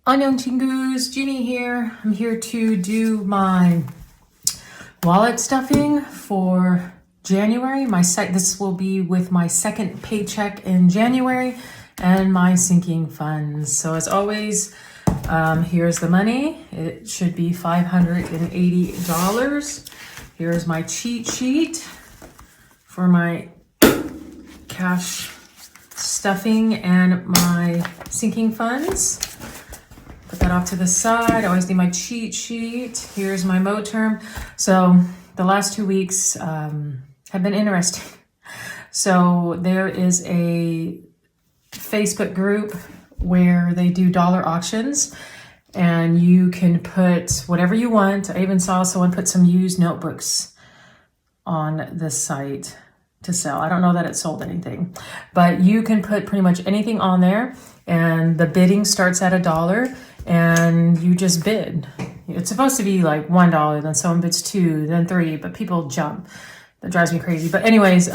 Annyeong 친구s, Jeannie here. I'm here to do my wallet stuffing for January. This will be with my second paycheck in January and my sinking funds. So as always, here's the money. It should be $580. Here's my cheat sheet for my cash stuffing and my sinking funds. Put that off to the side. I always need my cheat sheet. Here's my Moterm. So the last 2 weeks have been interesting. So there is a Facebook group where they do dollar auctions and you can put whatever you want. I even saw someone put some used notebooks on the site to sell. I don't know that it sold anything, but you can put pretty much anything on there and the bidding starts at $1 and you just bid. It's supposed to be like $1, then someone bids $2, then $3, but people jump. That drives me crazy. But anyways,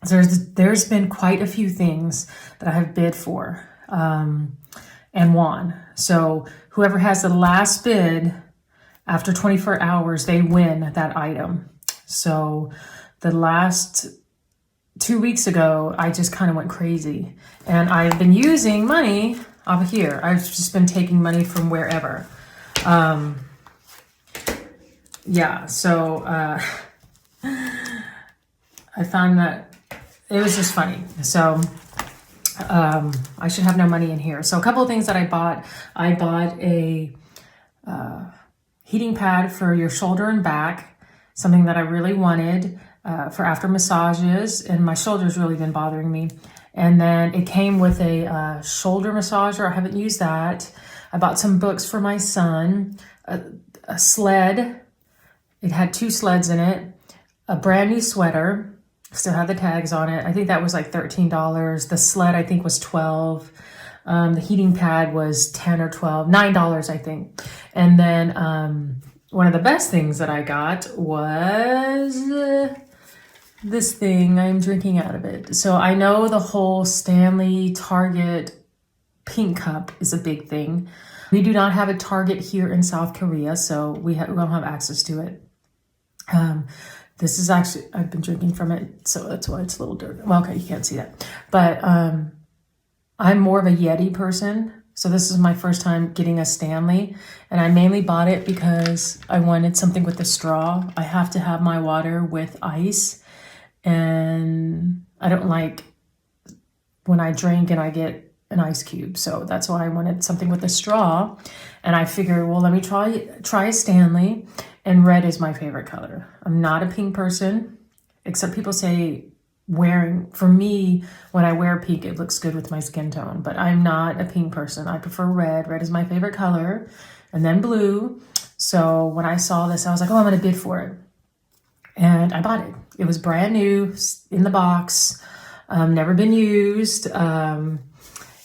there's been quite a few things that I have bid for and won. So whoever has the last bid after 24 hours, they win that item. So the last 2 weeks ago, I just kind of went crazy. And I've been using money over here. I've just been taking money from wherever. Yeah, so I found that it was just funny. So I should have no money in here. So a couple of things that I bought. I bought a heating pad for your shoulder and back, something that I really wanted. For after massages, and my shoulder's really been bothering me. And then it came with a shoulder massager. I haven't used that. I bought some books for my son, a sled. It had 2 sleds in it, a brand new sweater, still had the tags on it. I think that was like $13. The sled I think was $12. The heating pad was $10 or $12, $9 I think. And then one of the best things that I got was this thing. I'm drinking out of it. So I know the whole Stanley Target pink cup is a big thing. We do not have a Target here in South Korea, so we don't have access to it. This is actually, I've been drinking from it, so that's why it's a little dirty. Well, okay, you can't see that. But I'm more of a Yeti person. So this is my first time getting a Stanley, and I mainly bought it because I wanted something with a straw. I have to have my water with ice. And I don't like when I drink and I get an ice cube. So that's why I wanted something with a straw. And I figured, well, let me try a Stanley. And red is my favorite color. I'm not a pink person, except people say for me, when I wear pink, it looks good with my skin tone. But I'm not a pink person. I prefer red. Red is my favorite color. And then blue. So when I saw this, I was like, oh, I'm going to bid for it. And I bought it. It was brand new in the box, never been used. And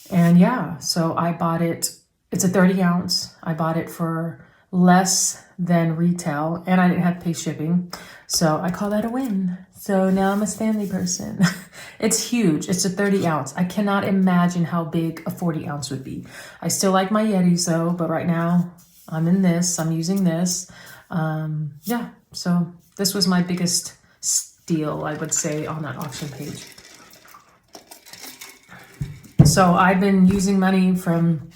yeah, so I bought it. It's a 30 ounce. I bought it for less than retail and I didn't have to pay shipping. So I call that a win. So now I'm a Stanley person. It's huge. It's a 30 ounce. I cannot imagine how big a 40 ounce would be. I still like my Yetis though, but right now I'm using this. Yeah, so this was my biggest steal, I would say, on that auction page. So I've been using money from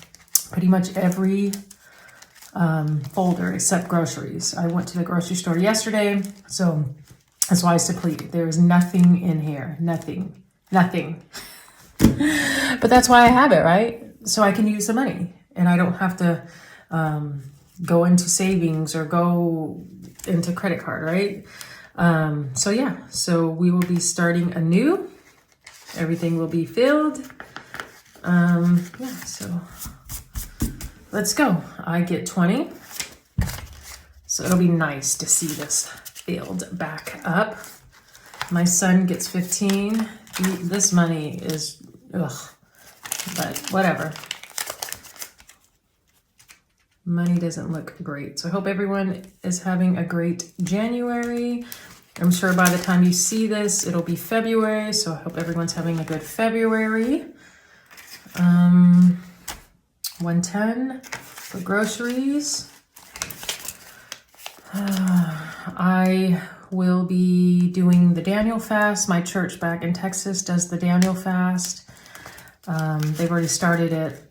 pretty much every folder except groceries. I went to the grocery store yesterday, so that's why it's depleted. There is nothing in here, nothing. But that's why I have it, right? So I can use the money and I don't have to go into savings or go into credit card, right? So yeah, so we will be starting anew. Everything will be filled. Yeah, so let's go. I get 20. So it'll be nice to see this filled back up. My son gets 15. This money is, ugh, but whatever. Money doesn't look great. So I hope everyone is having a great January. I'm sure by the time you see this, it'll be February. So I hope everyone's having a good February. $110 for groceries. I will be doing the Daniel fast. My church back in Texas does the Daniel fast. They've already started it,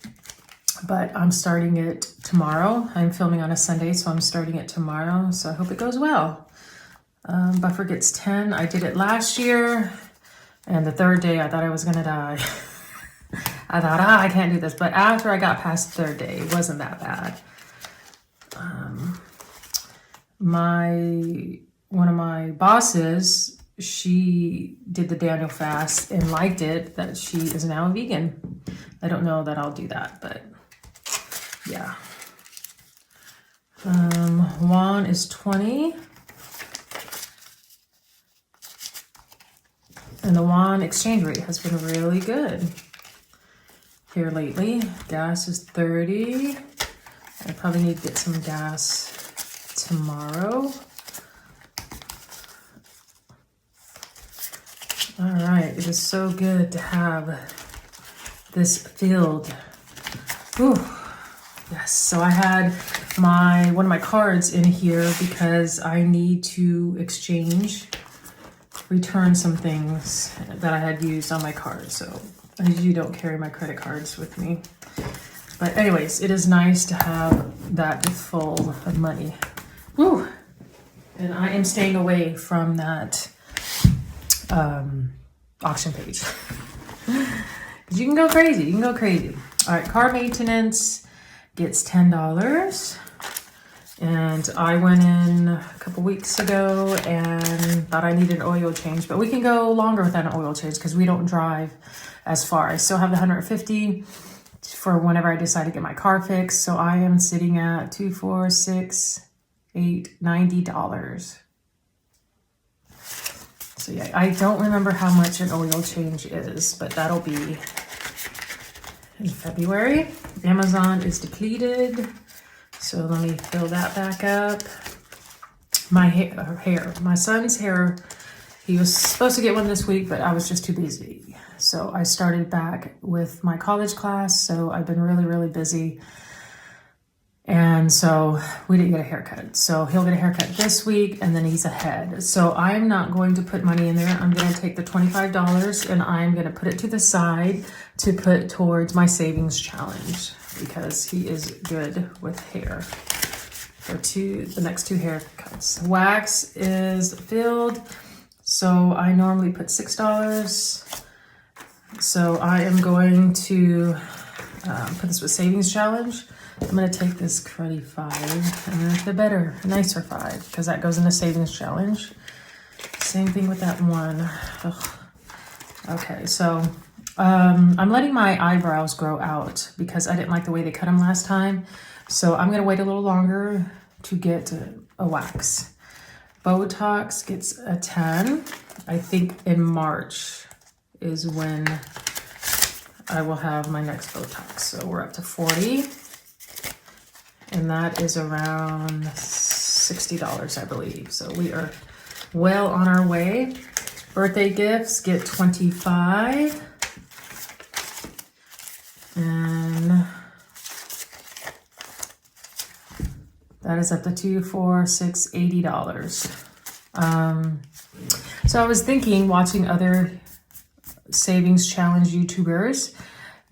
but I'm starting it tomorrow. I'm filming on a Sunday, so I'm starting it tomorrow. So I hope it goes well. Buffer gets 10. I did it last year, and the third day I thought I was gonna die. I thought, I can't do this. But after I got past the third day, it wasn't that bad. One of my bosses, she did the Daniel fast and liked it, that she is now a vegan. I don't know that I'll do that, but yeah. Won is 20. And the won exchange rate has been really good here lately. Gas is 30. I probably need to get some gas tomorrow. All right, it is so good to have this filled. Whew. Yes, so I had one of my cards in here because I need to return some things that I had used on my card. So I usually don't carry my credit cards with me. But anyways, it is nice to have that full of money. Woo! And I am staying away from that auction page. Because you can go crazy. You can go crazy. All right, car maintenance gets $10. And I went in a couple weeks ago and thought I needed an oil change. But we can go longer without an oil change because we don't drive as far. I still have the $150 for whenever I decide to get my car fixed. So I am sitting at $2, $4, $6, $8, $90. So yeah, I don't remember how much an oil change is, but that'll be in February. Amazon is depleted. So let me fill that back up. My hair, my son's hair, he was supposed to get one this week, but I was just too busy. So I started back with my college class. So I've been really, really busy. And so we didn't get a haircut. So he'll get a haircut this week and then he's ahead. So I'm not going to put money in there. I'm going to take the $25 and I'm going to put it to the side to put towards my savings challenge because he is good with hair for the next 2 haircuts. Wax is filled. So I normally put $6. So I am going to put this with savings challenge. I'm going to take this cruddy 5 and a nicer 5 because that goes in the savings challenge. Same thing with that one. Ugh. Okay, so I'm letting my eyebrows grow out because I didn't like the way they cut them last time. So I'm going to wait a little longer to get a wax. Botox gets a 10. I think in March is when I will have my next Botox. So we're up to 40. And that is around $60, I believe. So we are well on our way. Birthday gifts get 25. And that is up to $2, $4, $6, $80. So I was thinking, watching other savings challenge YouTubers,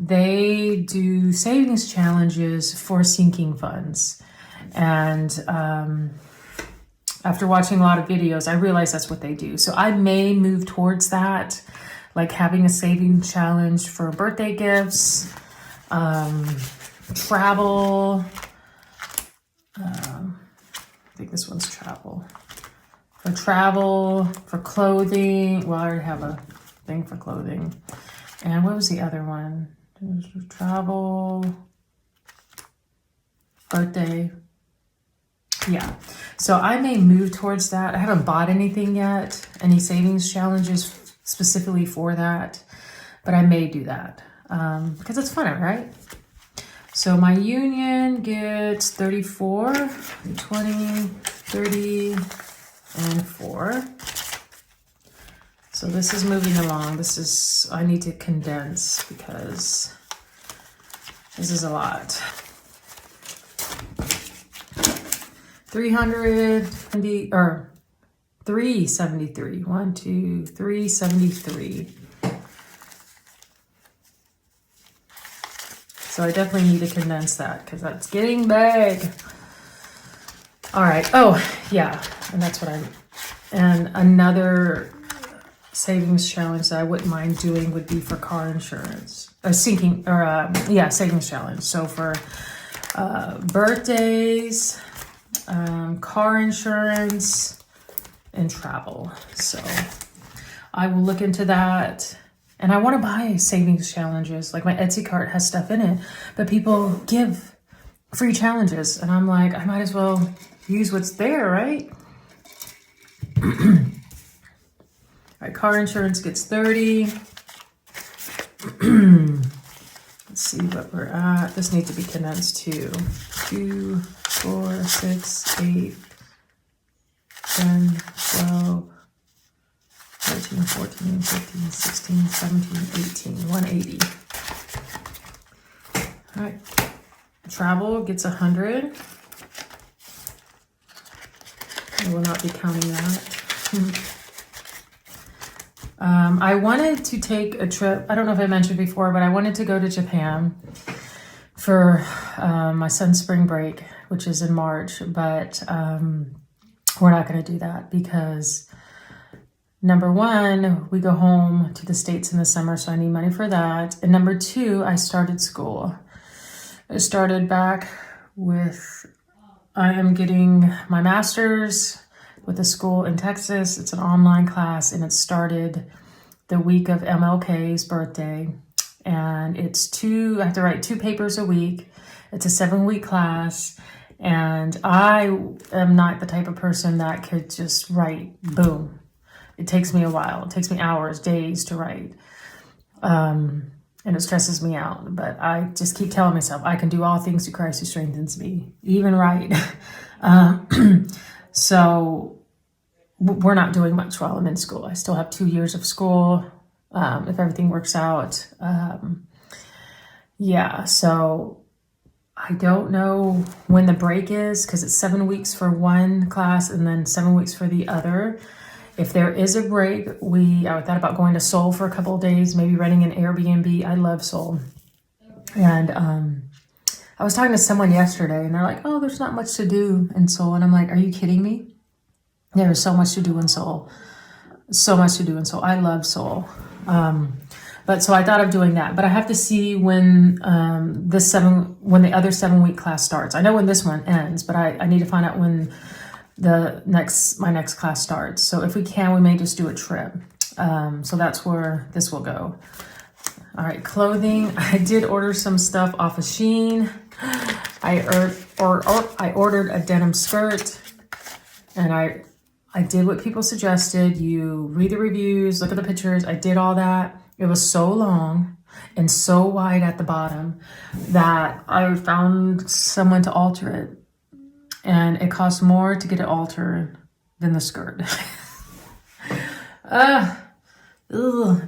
they do savings challenges for sinking funds. And after watching a lot of videos, I realized that's what they do. So I may move towards that, like having a savings challenge for birthday gifts, travel. I think this one's travel. For travel, for clothing. Well, I already have a thing for clothing. And what was the other one? Travel, birthday. Yeah. So I may move towards that. I haven't bought anything yet, any savings challenges specifically for that, but I may do that because it's fun, right? So my union gets 34, 20, 30, and 4. So this is moving along. I need to condense because This is a lot. 370 or 373. 1, 2, 373. So I definitely need to condense that because that's getting big. All right. Oh, yeah. And that's what and another savings challenge that I wouldn't mind doing would be for car insurance. Savings challenge. So for birthdays, car insurance, and travel. So I will look into that. And I want to buy savings challenges. Like my Etsy cart has stuff in it, but people give free challenges. And I'm like, I might as well use what's there, right? All right, car insurance gets 30. Let's see what we're at. This needs to be condensed to 2, 4, 6, 8, 10, 12, 13, 14, 15, 16, 17, 18, 180. All right. Travel gets 100. I will not be counting that. I wanted to take a trip. I don't know if I mentioned before, but I wanted to go to Japan for my son's spring break, which is in March. But we're not going to do that because number one, we go home to the States in the summer, so I need money for that. And number two, I started school. I started back with, I am getting my master's with a school in Texas. It's an online class, and it started the week of MLK's birthday. And it's I have to write 2 papers a week. It's a 7-week class. And I am not the type of person that could just write, boom. It takes me a while. It takes me hours, days to write. And it stresses me out. But I just keep telling myself, I can do all things through Christ who strengthens me, even write. So we're not doing much while I'm in school. I still have 2 years of school, if everything works out. Yeah, so I don't know when the break is because it's 7 weeks for one class and then 7 weeks for the other. If there is a break, I thought about going to Seoul for a couple of days, maybe renting an Airbnb. I love Seoul. And I was talking to someone yesterday and they're like, oh, there's not much to do in Seoul. And I'm like, are you kidding me? There's so much to do in Seoul. So much to do in Seoul. I love Seoul. But so I thought of doing that. But I have to see when the other 7-week class starts. I know when this one ends, but I need to find out when my next class starts. So if we can, we may just do a trip. So that's where this will go. All right, clothing. I did order some stuff off of Shein. I ordered a denim skirt, and I did what people suggested. You read the reviews, look at the pictures. I did all that. It was so long and so wide at the bottom that I found someone to alter it. And it costs more to get it altered than the skirt. But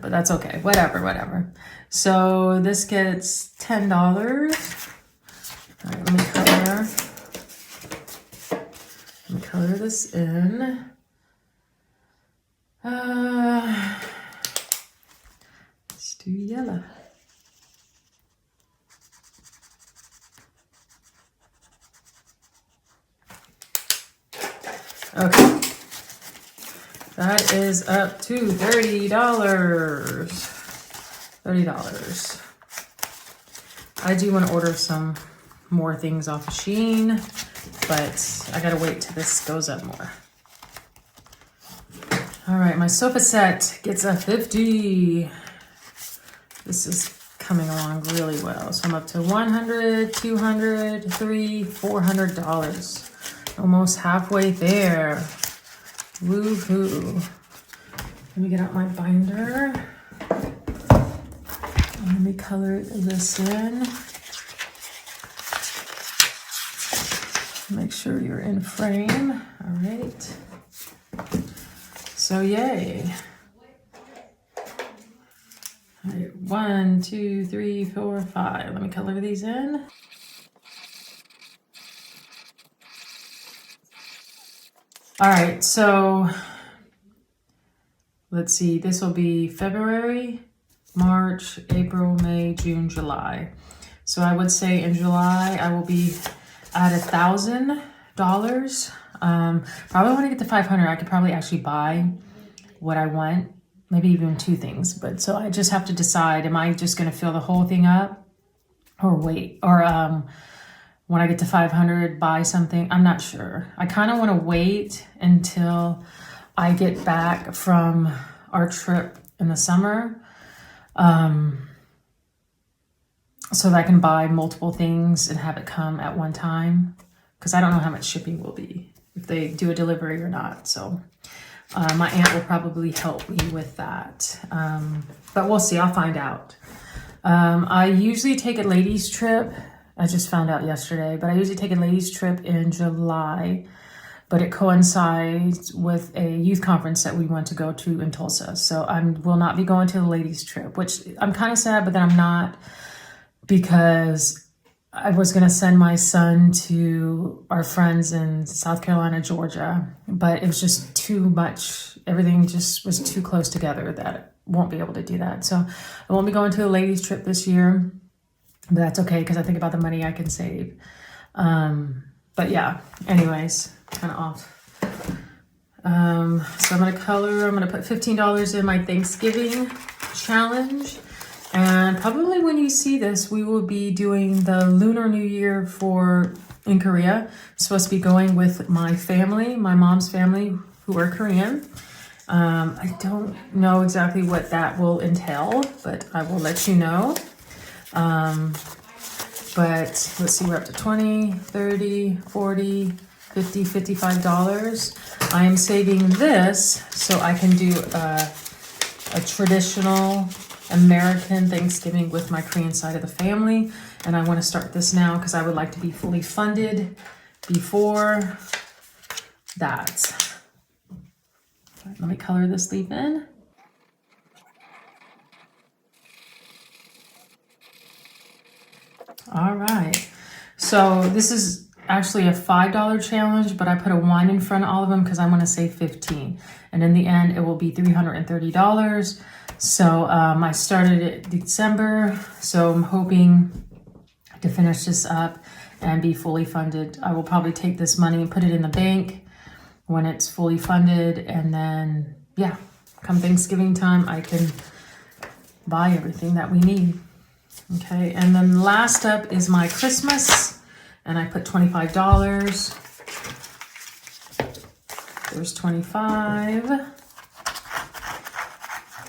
that's okay. Whatever. So this gets $10. All right, let me color this in. Let's do yellow. Okay, that is up to $30. $30. I do want to order some more things off of Shein, but I gotta wait till this goes up more. All right, my sofa set gets a 50. This is coming along really well. So I'm up to $100, $200, $300, $400. Almost halfway there. Woohoo. Let me get out my binder. Let me color this in. Make sure you're in frame. All right. So yay. All right, 1, 2, 3, 4, 5. Let me color these in. All right, so let's see, this will be February, March, April, May, June, July. So I would say in July, I will be at $1,000. Probably when I get to 500, I could probably actually buy what I want, maybe even 2 things. But so I just have to decide, am I just gonna fill the whole thing up or wait? Or when I get to 500, buy something? I'm not sure. I kind of want to wait until I get back from our trip in the summer, so that I can buy multiple things and have it come at one time, because I don't know how much shipping will be, if they do a delivery or not. So my aunt will probably help me with that, but we'll see. I'll find out. I usually take a ladies trip. I just found out yesterday, but I usually take a ladies trip in July, but it coincides with a youth conference that we want to go to in Tulsa. So I will not be going to the ladies trip, which I'm kind of sad, but then I'm not, because I was going to send my son to our friends in South Carolina, Georgia, but it was just too much. Everything just was too close together that I won't be able to do that. So I won't be going to a ladies trip this year, but that's okay, because I think about the money I can save. But yeah, anyways, kind of off. So I'm going to color, I'm going to put $15 in my Thanksgiving challenge. And probably when you see this, we will be doing the Lunar New Year in Korea. I'm supposed to be going with my family, my mom's family, who are Korean. I don't know exactly what that will entail, but I will let you know. But let's see, we're up to 20, 30, 40, 50, $55. I am saving this so I can do a traditional American Thanksgiving with my Korean side of the family. And I want to start this now because I would like to be fully funded before that. Right, let me color this leaf in. All right, so this is actually a $5 challenge, but I put a 1 in front of all of them because I want to save 15. And in the end, it will be $330. So I started it December, so I'm hoping to finish this up and be fully funded. I will probably take this money and put it in the bank when it's fully funded, and then, yeah, come Thanksgiving time, I can buy everything that we need. Okay, and then last up is my Christmas, and I put $25. There's 25.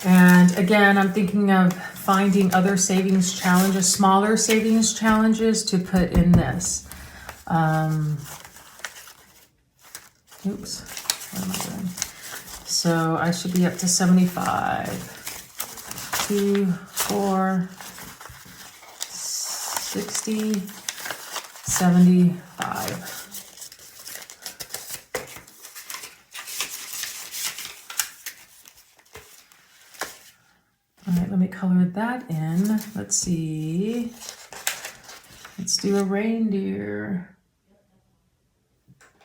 And again, I'm thinking of finding other savings challenges, smaller savings challenges to put in this. Oops, what am I doing? So I should be up to 75. 2, 4, 60, 75. All right, let me color that in. Let's see. Let's do a reindeer.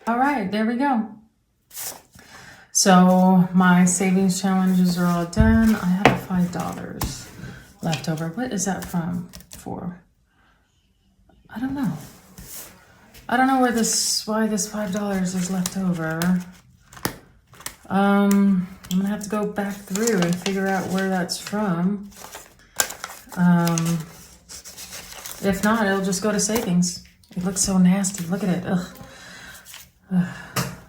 All right, there we go. So my savings challenges are all done. I have $5 left over. What is that from? For? I don't know. I don't know why this $5 is left over. I'm gonna have to go back through and figure out where that's from. If not, it'll just go to savings. It looks so nasty. Look at it. Ugh.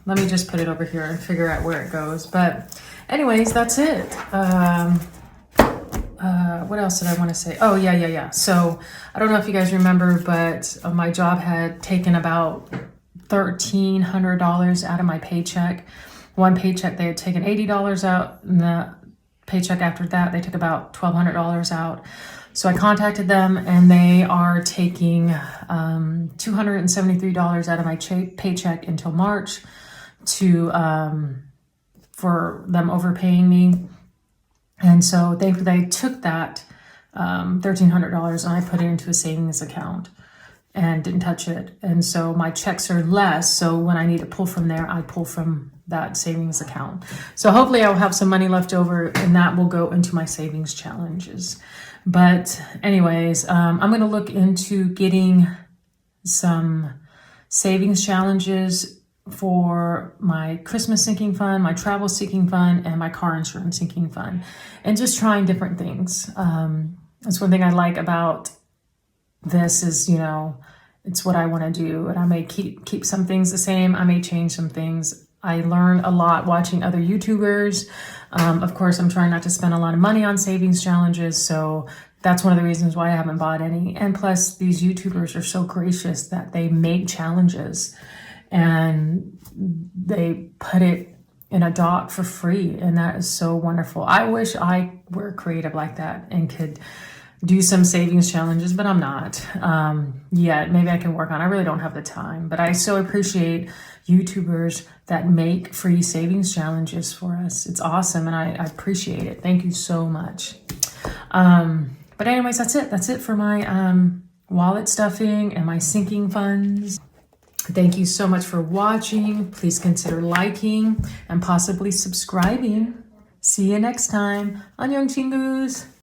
Let me just put it over here and figure out where it goes. But anyways, that's it. What else did I want to say? Oh, yeah. So I don't know if you guys remember, but my job had taken about $1,300 out of my paycheck. One paycheck, they had taken $80 out, and the paycheck after that, they took about $1,200 out. So I contacted them, and they are taking $273 out of my paycheck until March for them overpaying me. And so they took that $1,300, and I put it into a savings account and didn't touch it. And so my checks are less. So when I need to pull from there, I pull from that savings account. So hopefully I'll have some money left over, and that will go into my savings challenges. But anyways, I'm going to look into getting some savings challenges for my Christmas sinking fund, my travel sinking fund, and my car insurance sinking fund, and just trying different things. That's one thing I like about this is, you know, it's what I want to do, and I may keep some things the same. I may change some things. I learn a lot watching other YouTubers. Of course, I'm trying not to spend a lot of money on savings challenges, so that's one of the reasons why I haven't bought any. And plus, these YouTubers are so gracious that they make challenges and they put it in a doc for free, and that is so wonderful. I wish I were creative like that and could do some savings challenges, but I'm not yet. Maybe I can work on it. I really don't have the time, but I so appreciate YouTubers that make free savings challenges for us. It's awesome, and I appreciate it. Thank you so much. But anyways, that's it. That's it for my wallet stuffing and my sinking funds. Thank you so much for watching. Please consider liking and possibly subscribing. See you next time on Young Chingus.